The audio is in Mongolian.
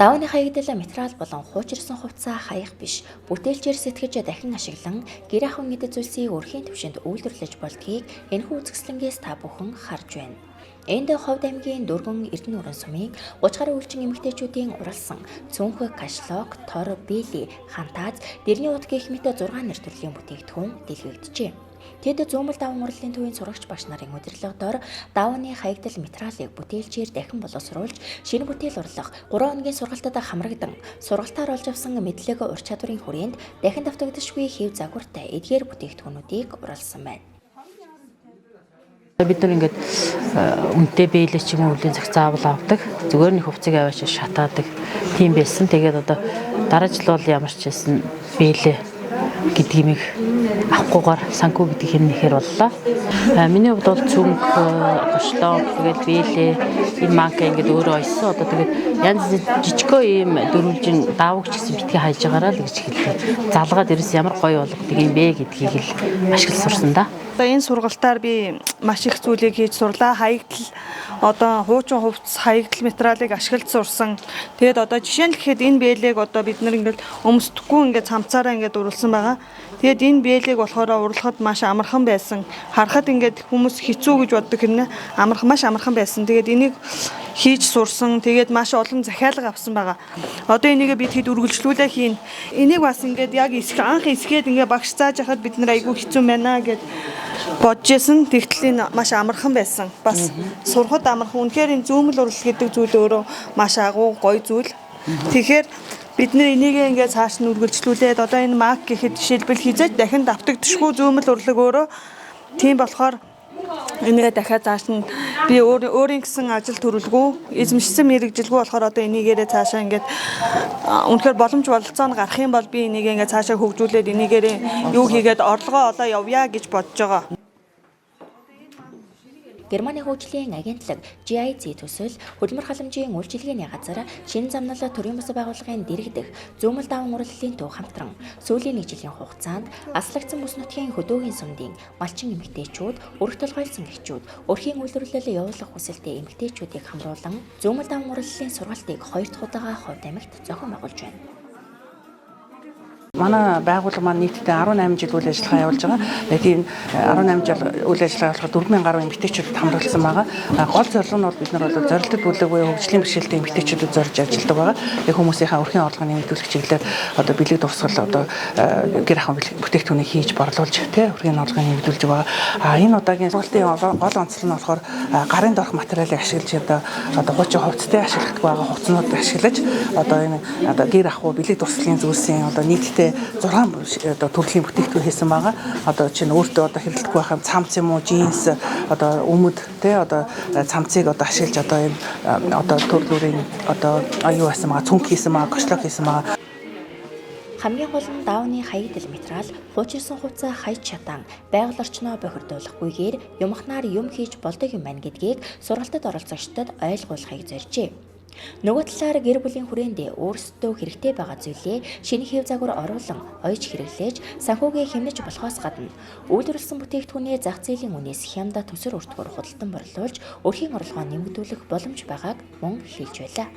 Давааны хаягдал материал болон хуучирсан хувцас хаях биш. Бүтээлчээр сэтгэж дахин ашиглан гэр ахуйн эд зүйлсийг өрхийн түвшинд үйлдвэрлэж болдгийг энэхүү үзэсгэлэнгээс та бүхэн харж байна. Энд Ховд аймгийн Дөргөн Эрдэнэ нуурын сумын 30 гаруй үйлчин эмэгтэйчүүдийн уралсан цүнх, кашлок, тор, били, хантааз, дэрний ут гэх мэт 6 нэр төрлийн бүтээгдэхүүн дэлгэгдэжээ. Тэд зүүмэл даван урлалын төвийн сурагч багш нарын удирдлагаар давааны хаягдал материалыг бүтээлчээр дахин боловсруулж, шинэ бүтээл урлах 3 хоногийн сургалтад хамрагдан, сургалтаар олж авсан мэдлэг ур чадварын хүрээнд дахин давтагдашгүй хэв загвартай эдгээр бүтээгдэхүүнүүдийг урласан байна. Бид нар ингээд үнэтэй бэлээ ч юм уу үлийн зах заавал авдаг. Зүгээр нэг хувцыг аваач шатаадаг. Тийм байсан. Тэгээд одоо дараа жил бол ямар ч байсан бэлээ гэдгийг авахгүйгээр санхүү гэдгийг хэрнэхээр боллоо. Миний хувьд бол цүнх, гошлоо, тэгээд бэлээ, энэ манка ингээд өөрөө ойсон. Одоо тэгээд янз жижигөө ийм дөрвөлжин давагч гэсэн битгий хайж байгаараа л гэж хэлээ. Залгаад ерөөс ямар гоё болгодог юм бэ гэдгийг л ашиглаж сурсан да. Одоо энэ сургалтаар би маш их зүйлийг хийж сурлаа. Хаягдал одоо хуучин хувцас хаягдал материалыг ашиглаж сурсан. Тэгээд одоо жишээ нь гэхэд энэ бэлэг одоо бид нар ингээд өмсдөхгүй ингээд цамцаараа ингээд урлсан байгаа. Тэгээд энэ бэлэг болохоор урлахад маш амархан байсан. Харахад ингээд хүмүүс хэцүү гэж боддог хэрнээ маш амархан байсан. Тэгээд энийг хийж сурсан. Тэгээд маш олон захиалга авсан байгаа. Одоо энийг бид хэд үргэлжлүүлээ хийн. Энийг бас ингээд яг анх эсгээд ингээд багш зааж хахад бид нар айгүй хэцүү байна гэд бодож исэн. Тэгтэл энэ маш амархан байсан. Бас сурахад амархан. Үнэхээр энэ зүүмэл урлал гэдэг зүйл өөрөө маш агуу гоё зүйл. Тэгэхээр бид нэр энийг ингээд цааш нь үргэлжлүүлээд одоо энэ мак гэхэд жишээлбэл хизээж дахин давтагдчихгүй зүүмэл урлаг өөрөө тийм болохоор энийгээ дахиад цааш нь би өөрийн гэсэн ажил төрөлгүй эзэмшсэн мэрэгжилгүй болохоор одоо энийгээрээ цаашаа ингээд үнэхээр боломж бололцоо нь гарах юм бол би энийг ингээд цаашаа хөгжүүлээд энийгээрээ юу хийгээд орлогоо олоо явъя гэж бодож байгаа. Германы хөгжлийн агентлаг GIZ төсөл хөдөлмөр халамжийн үйлчилгээний газар шинэ замнал төрийн бас байгууллагын дэргэдэх зүүмэл даван урлалын төв хамтран сүүлийн 1 жилийн хугацаанд аслагдсан бүс нутгийн хөдөөгийн сумдын малчин эмэгтэйчүүд, өрх толгойлсон эхчүүд, өрхийн үйлдвэрлэл явуулах хүсэлтэй эмэгтэйчүүдийг хамруулан зүүмэл даван урлалын сургалтыг 2 дахь удаага Ховд аймагт зохион байгуулж байна. Манай байгууллага маань нийтдээ 18 жил үйл ажиллагаа явуулж байгаа. Тэгээд 18 жил үйл ажиллагаа болохоор 4000 гаруй эмэгтэйчүүдэд хамруулсан байгаа. Гол зорилго нь бол бид нар бол зорилттой бүлэг буюу хөгжлийн бэрхшээлтэй эмэгтэйчүүдэд зорж ажилладаг байгаа. Тэгээд хүмүүсийнхээ өрхийн орлогыг нэмэгдүүлэх чиглэлээр одоо бэлэг дурсгал одоо гэр ахуйн бүтээгдэхүүнийг хийж борлуулж өрхийн орлогыг нэмэгдүүлж байгаа. Энэ удаагийн сургалтын гол онцлог нь болохоор гарын дорх материалыг ашиглаж одоо хуучин хувцастай ашигладаг байгаа хувцснуудыг ашиглаж одоо энэ одоо гэр ахуй бэлэг дурсгалын зүйлсийн одоо нийтдээ 6 төрлийн бүтээгдэхүүн хийсэн байгаа. Одоо чинь өөртөө одоо хэрэглэдэг байх цамц юм уу, джинс, одоо өмд тий одоо цамцыг одоо ашиглаж одоо энэ одоо төрлөөрийн одоо аюу байсан байгаа, цүнх хийсэн байгаа, кошлок хийсэн байгаа. Хамгийн гол нь давааны хаягдал материал хуучирсан хувцас хайж чадан байгаль орчноо бохирдуулахгүйгээр юмхнаар юм хийж болдог юм байна гэдгийг сургалтад оролцогчдод ойлгуулахыг зоржээ. Нөгөө талаар гэр бүлийн хүрээндээ өөрсдөө хэрэгтэй байгаа зүйлээ шинэ хэв загвар оруулан ойж хэрэглээж санхүүгээ хэмнэж болохоос гадна үйлдвэрлэсэн бүтээгдэхүүний зах зээлийн үнээс хямдаа төсөр өртгөөр худалдан борлуулж өрхийн орлогоо нэмэгдүүлэх боломж байгааг мөн хэлж байлаа.